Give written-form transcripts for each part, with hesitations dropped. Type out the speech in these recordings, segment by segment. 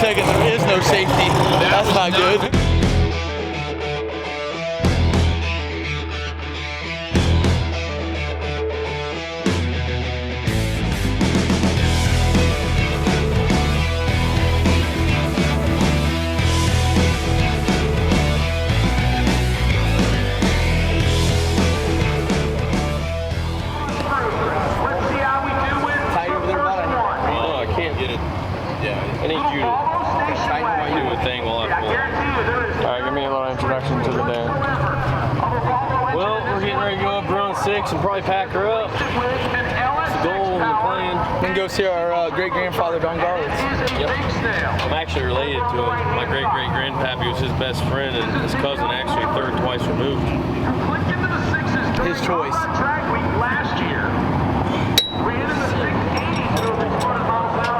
second there is no safety. That's not good. I need you to do a thing while I pull. Alright, give me a little introduction to the day. Well, we're getting ready to go up Run 6 and probably pack her up. It's the goal and the plan. Then go see our great-grandfather, Don Garlitz. Yep. I'm actually related to him. My great-great-grandpappy was his best friend, and his cousin actually third twice removed. His choice. Last year. Ran in the 680 to over 200 miles an hour.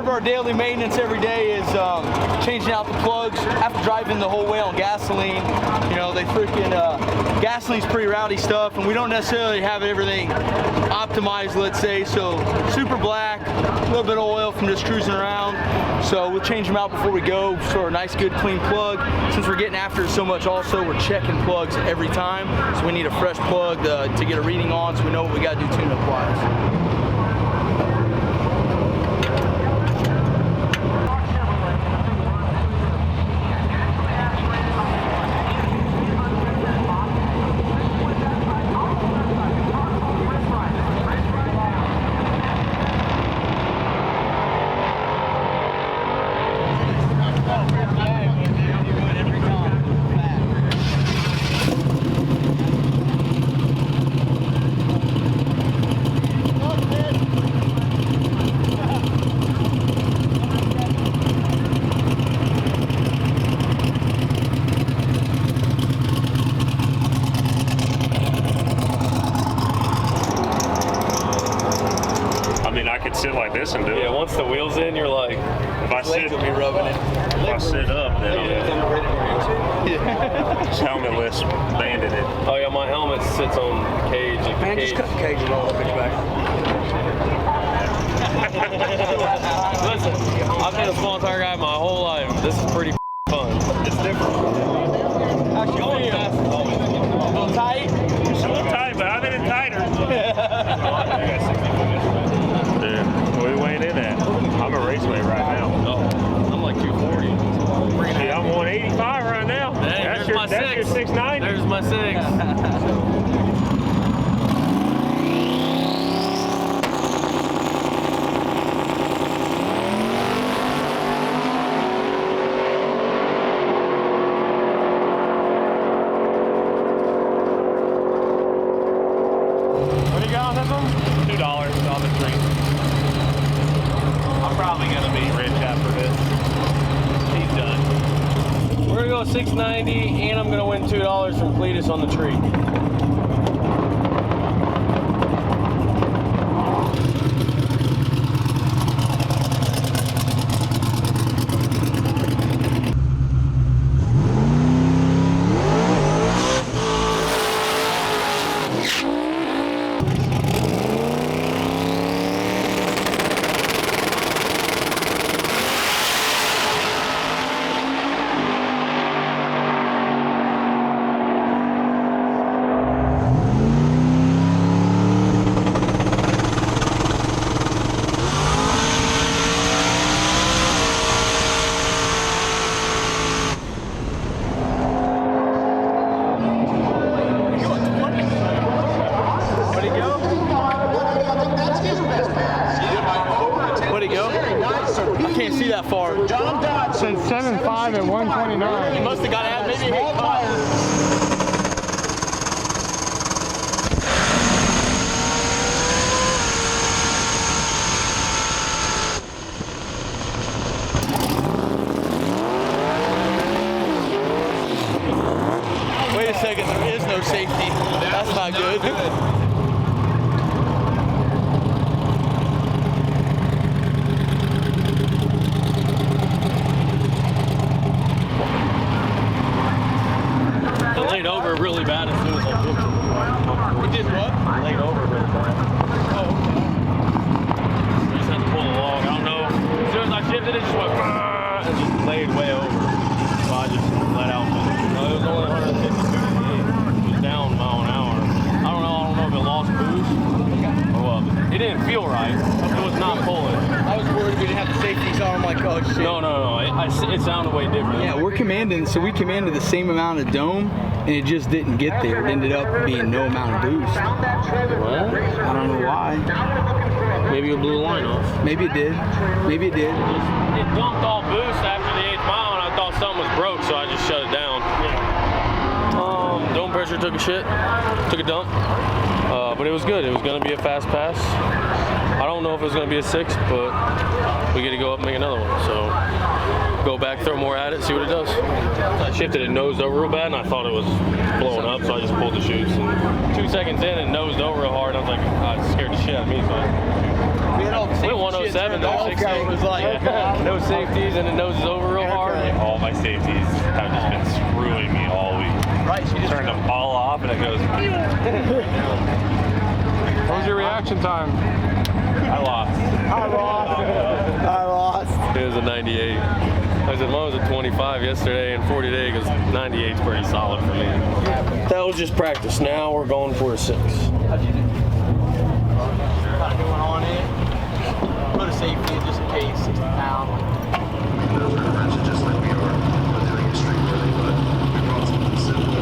Our daily maintenance every day is changing out the plugs. After driving the whole way on gasoline, you know, they freaking gasoline's pretty rowdy stuff, and we don't necessarily have everything optimized, let's say. So super black, a little bit of oil from just cruising around. So we'll change them out before we go for a nice, good, clean plug. Since we're getting after it so much, also we're checking plugs every time. So we need a fresh plug to get a reading on, so we know what we got to do tune-up wise. Sit like this and do it. Yeah, once the wheel's in, you're like, if I sit, will be rubbing it. If I sit up, then just helmetless, banded it. Oh yeah, my helmet sits on the cage. Man, just cut the cage and roll the bitch back. Listen, I've been a small tire guy my whole life. This is pretty fun. It's different. How's your feel? A little tight? It's a little tight, but I've been tighter. Dude, what are you weighing in at? I'm a raceway right now. Oh, I'm like 240. See, I'm 185 right now. Hey, that's your 690. There's my 6. What do you got on this one? $2 on the tree. I'm probably gonna be rich after this. He's done. We're gonna go 690, and I'm gonna win $2 from Cletus on the tree. that far. Since 7.5 and 129. He must have got out. Maybe he hit Wait a second, there is no safety. That's not good. I laid over really bad as soon as I looked. It did what? I laid over really bad. Oh, okay. I just had to pull the log. I don't know. As soon as I shifted, it just went and just laid way over. So I just let out. No, it was only 150 feet. It was down mile an hour. I don't know if it lost boost or what. It didn't feel right. It was not pulling. I was worried we didn't have the safeties on. I'm like, oh shit. No. It sounded way different. Yeah, we're commanding, so we commanded the same amount of dome, and it just didn't get there. It ended up being no amount of boost. What? I don't know why. Maybe you blew the line off. Maybe it did. Maybe it did. It dumped all boost after the 8th mile, and I thought something was broke, so I just shut it down. Dome pressure took a shit, took a dump, but it was good. It was going to be a fast pass. I don't know if it was going to be a 6, but we get to go up and make another one. So go back, throw more at it, see what it does. I shifted it nosed over real bad, and I thought it was blowing up, so I just pulled the chutes. And 2 seconds in, it nosed over real hard. I was like, I scared the shit out of me. So We had all the we went 107, no 16. It was like, no safeties, and it noses over real hard. All my safeties have just been screwing me all week. right, she just Turned them all off and it goes. What was your reaction time? I lost. I lost. It was a 98. I said, mine was a 25 yesterday and 40 today because 98 is pretty solid for me. That was just practice. Now we're going for a 6. How'd you do? Kind of going on it. Put a safety in just in case, 60 pound. Just like we are doing it street really, but we brought something simple.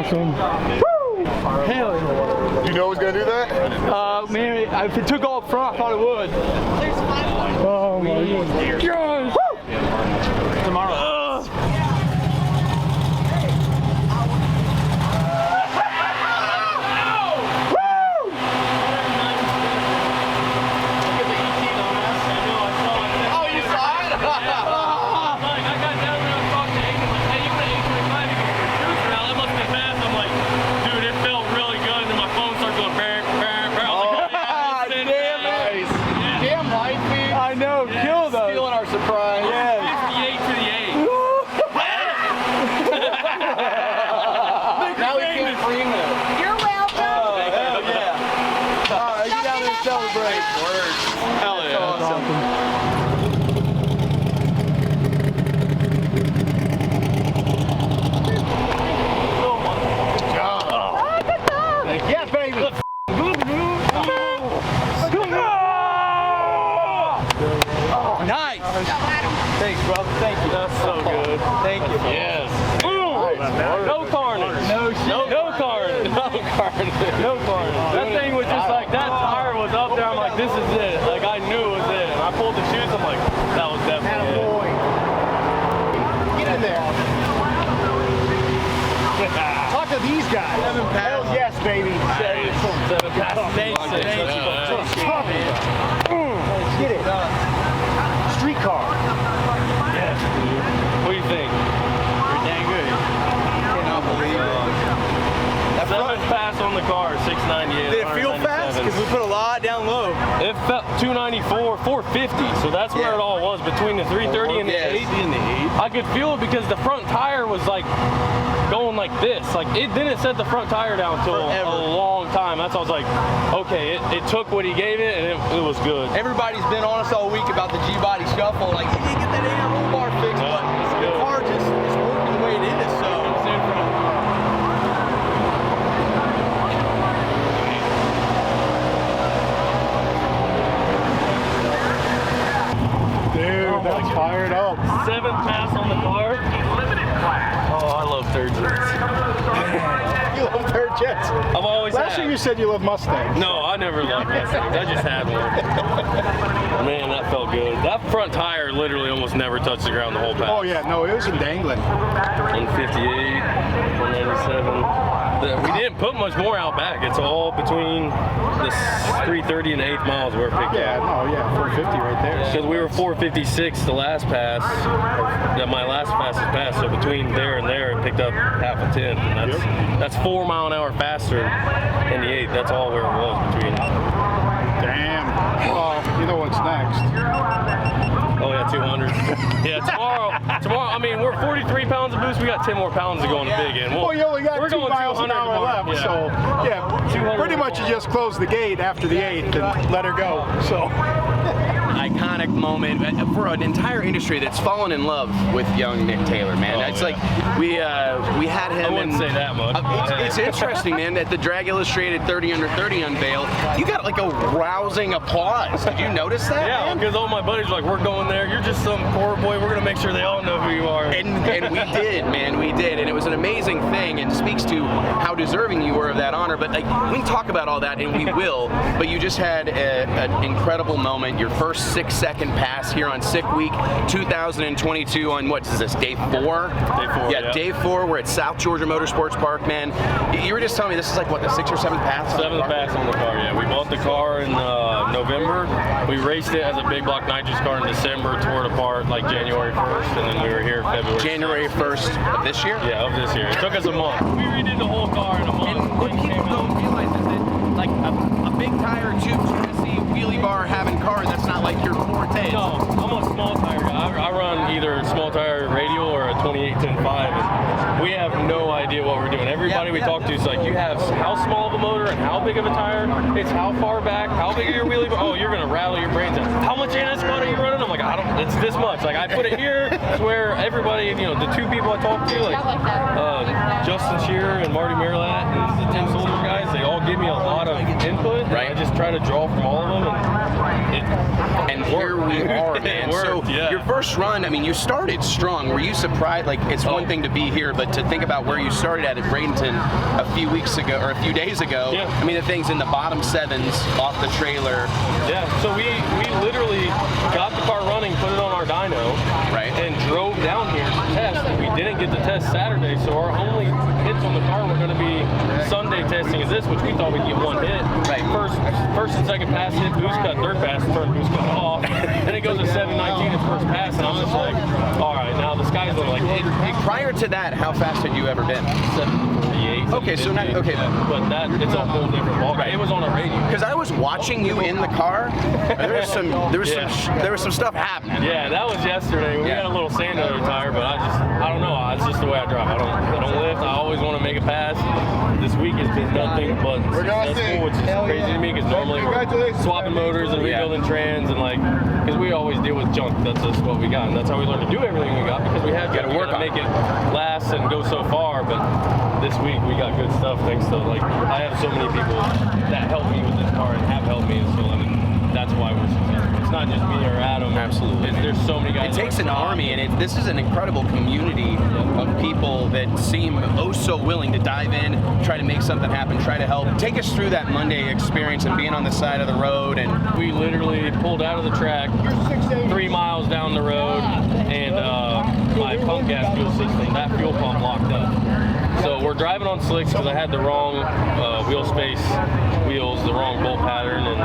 awesome. Woo! Hell yeah. You know who's gonna do that? Man, if it took all up front, I thought it would. Oh my gosh. Tomorrow. no kill though. Stealing our surprise. Yes. 58 for the 8. Now we can cream them. You're welcome. Oh, hell yeah. All right, get down there and celebrate. Hell yeah. Awesome. Yeah, baby. Nice. Thanks, brother. Thank you. That's so good. Thank you. Yes. No carnage. No shit. No carnage. No carnage. No carnage. That thing was just like, that tire was up there. I'm like, this is it. Like, I knew it was it. And I pulled the shoes. I'm like, that was definitely it. Get in there. Talk to these guys. Hell yes, baby. Seven passes. Thank you. Get it. Streetcar. What do you think? You're dang good. Cannot believe it. Seventh pass on the car, 698. Did it feel fast? Because we put a lot down low. It felt 294, 450. So that's where Yeah. it all was, between the 330 and the 8. I could feel it because the front tire was like going like this. Like, it didn't set the front tire down until Forever. a long time. That's why I was like, okay, it took what he gave it, and it was good. Everybody's been on us all week about the G-body scuffle. Like, you need to get that air roll bar fixed, Yeah, but it's the good. car just is working the way it is. So Dude, that's fired up. Seventh pass on the car. Oh, I love third jets. You love third jets. I've always Last year had. you said you love Mustangs. No, I never loved Mustangs. I just had one. Man, that felt good. That front tire literally almost never touched the ground the whole pass. Oh yeah, no, it was dangling. 158, 197. We didn't put much more out back. It's all between the 330 and 8th miles where it picked Yeah, up. no, yeah, 450 right there. Because we were 456 the last pass, or my last fastest pass. So between there and there, it picked up half a 10. And that's 4 mile an hour faster in the 8th. That's all where it was between. Damn. Well, you know what's next. Oh yeah, 200. Yeah, tomorrow. I mean, we're 43 pounds of boost. We got 10 more pounds to go on the big end. Well, you only got we're 2 going miles an 200 hour tomorrow. left, Yeah. so yeah, 200 pretty much you just close the gate after the 8th and let her go. So. Iconic moment for an entire industry that's fallen in love with young Nick Taylor, man. Oh, it's yeah. like we had him. I wouldn't say that much. It's interesting, man. At the Drag Illustrated 30 Under 30 unveil, you got like a rousing applause. Did you notice that? Yeah, man? because all my buddies were like, we're going there. You're just some poor boy. We're gonna make sure they all know who you are. And we did, man. We did, and it was an amazing thing, and speaks to how deserving you were of that honor. But like, we can talk about all that, and we will. But you just had an incredible moment. Your first 6-second pass here on Sickweek 2022 on what is this, day 4? Day 4, yeah. Day 4. We're at South Georgia Motorsports Park, man. You were just telling me this is like what, the 6th or 7th pass? 7th pass on the car. Yeah, we bought the car in November. We raced it as a big block nitrous car in December. Tore it apart like January 1st, and then we were here February. January 1st of this year? Yeah, of this year. It took us a month. We redid the whole car in a month. And what people don't realize is that like a big tire tube Tennessee wheelie bar having car, that's not like your forte. No, I'm a small tire guy. I run either a small tire radial or a 28-10-5. And we have no idea what we're doing. Everybody we talk to is like, you have how small of a motor and how big of a tire? It's how far back? How big are your wheelie bar? Oh, you're gonna rattle your brains out. How much anti-spot are you running? I'm like, I don't. It's this much. Like I put it here. It's where everybody, the 2 people I talk to, like Justin Shearer and Marty Marilat and the Tim Soldier guys, they all give me a lot of input. Right. I just try to draw from all of them, And here we are, man. Worked, So yeah. your first run, I mean, you started strong. Were you surprised? Like, it's one thing to be here, but to think about where you started at Bradenton a few weeks ago or a few days ago. Yeah. I mean, the thing's in the bottom 7s off the trailer. Yeah, so we literally got the car running, put it on our dyno, Right. and drove down here to test. We didn't get to test Saturday, so our only hits on the car were going to be Sunday testing is this, which we thought we'd get 1 hit. Right. First and second pass hit, boost cut, third pass, turn boost cut off. Then it goes to 719, its first pass, and I'm just like, all right, now the sky's the limit. Like, Prior to that, how fast had you ever been? 7:48. Okay, so not okay. But that it's a whole different ball. Right. It was on a radio. Because I was watching you in the car. There was some stuff happening. Yeah, that was yesterday. We had a little sand under the tire, but I don't know. It's just the way I drive. I don't lift. I always want to make a pass. This week has been nothing but successful, which is crazy to me because normally we're swapping motors and rebuilding trans and because we always deal with junk. That's just what we got, and that's how we learn to do everything we got because we have to work on make it last and go so far. But this week we got good stuff thanks to I have so many people that help me with this car and have helped me, and so that's why we're successful. It's not just me or Adam. Absolutely. There's so many guys. It takes an army, and this is an incredible community of people that seem oh so willing to dive in, try to make something happen, try to help. Take us through that Monday experience and being on the side of the road. And we literally pulled out of the track 3 miles down the road, and my pump gas fuel system, that fuel pump locked up. So we're driving on slicks because I had the wrong wheel space wheels, the wrong bolt pattern, and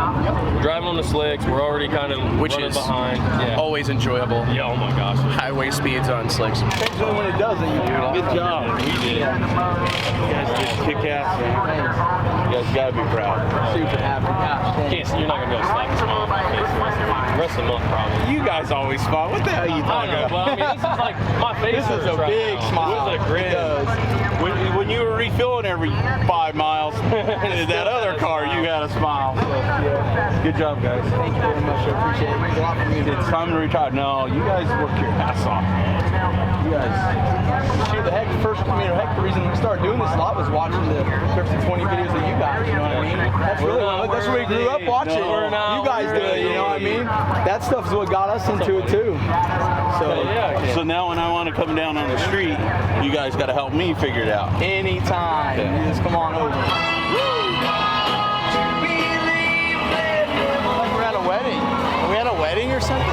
we're driving on the slicks. We're already kind of running behind. Yeah. Always enjoyable. Yeah, oh my gosh. Highway speeds on slicks. Especially when it doesn't, you do. Good job. We did. You guys did kick ass. You guys gotta be proud. Super happy. You're not gonna be able to slap a smile on my face the rest of the month, probably. You guys always smile. What the hell are you I talking know, about? but I mean, this is like my face. This is a right big now. smile. This is a grin. When you were refilling every 5 miles in that other car, you had a smile. So, yeah. Good job, guys. Thank you very much. I appreciate it. It means a lot for me. It's time to retire. No, you guys work your ass off. You guys, shoot, the reason we started doing this a lot was watching the Drifting 20 videos of you guys, you know what I mean? That's really that's where we grew up watching. You guys do it, you know what I mean? That stuff is what got us into it too. So now when I want to come down on the street, you guys got to help me figure it out. Anytime. You just come on over. Like we're at a wedding. Are we at a wedding or something?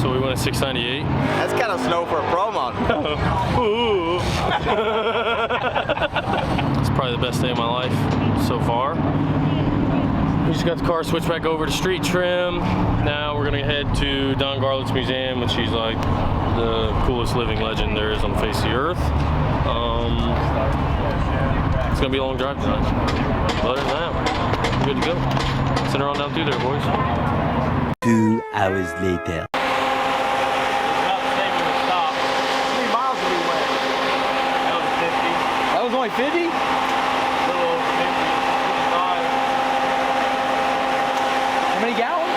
So we went at 698. That's kind of slow for a pro mod. It's probably the best day of my life so far. We just got the car switched back over to street trim. Now we're gonna head to Don Garlett's museum, which he's like the coolest living legend there is on the face of the earth. It's gonna be a long drive tonight. Other than that, we're good to go. Send her on down through there, boys. 2 hours later. That was only 50? How many gallons?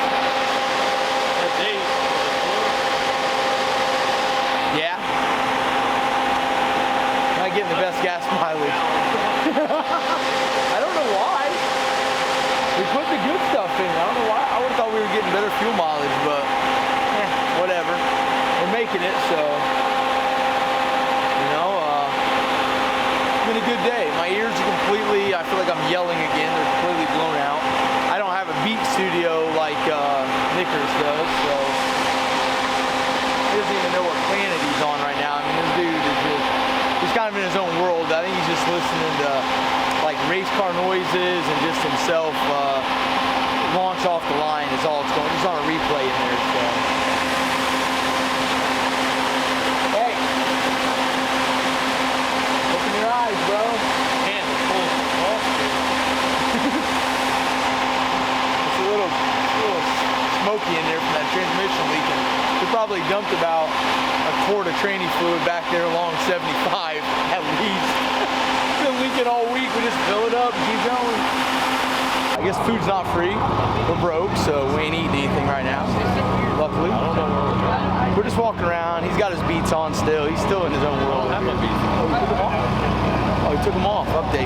Yeah. Not getting the best gas mileage. I don't know why. We put the good stuff in. I don't know why. I would have thought we were getting better fuel mileage, but whatever. We're making it, so. It's been a good day. My ears are completely, I feel like I'm yelling again. They're completely blown out. I don't have a beat studio like Nickers does, so he doesn't even know what planet he's on right now. I mean, this dude is just, he's kind of in his own world. I think he's just listening to like race car noises and just himself launch off the line is all it's going. He's on a replay in there, so. Bro. And the full It's a little smoky in there from that transmission leaking. We probably dumped about a quart of training fluid back there along 75 at least. It's been leaking all week. We just fill it up and keep going. I guess food's not free. We're broke, so we ain't eating anything right now. Luckily. We're just walking around. He's got his beats on still. He's still in his own world. Oh, he took them off. Update.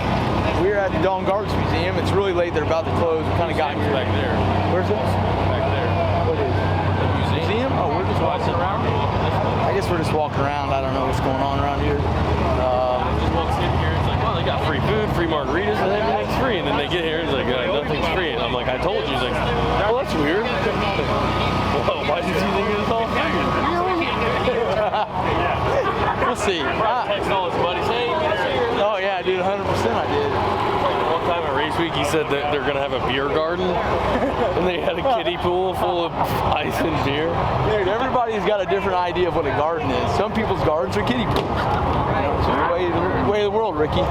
We're at the Don Garlett's Museum. It's really late. They're about to close. We kind of got here. back there. Where's it? Back there. What is it? The museum? Oh, we're just walking around. I guess we're just walking around. I don't know what's going on around here. Just walks in here. It's like, well, they got free food, free margaritas, and everything's free. And then they get here. It's like, nothing's free. And I'm like, I told you. He's like, well, that's weird. Whoa, why did you think it was all free? We'll see. Text all his buddies, hey, you guys here? Oh yeah, dude, 100% I did. One time at race week he said that they're going to have a beer garden, and they had a kiddie pool full of ice and beer. Dude, everybody's got a different idea of what a garden is. Some people's gardens are kiddie pools. You know, it's the way of the world, Ricky.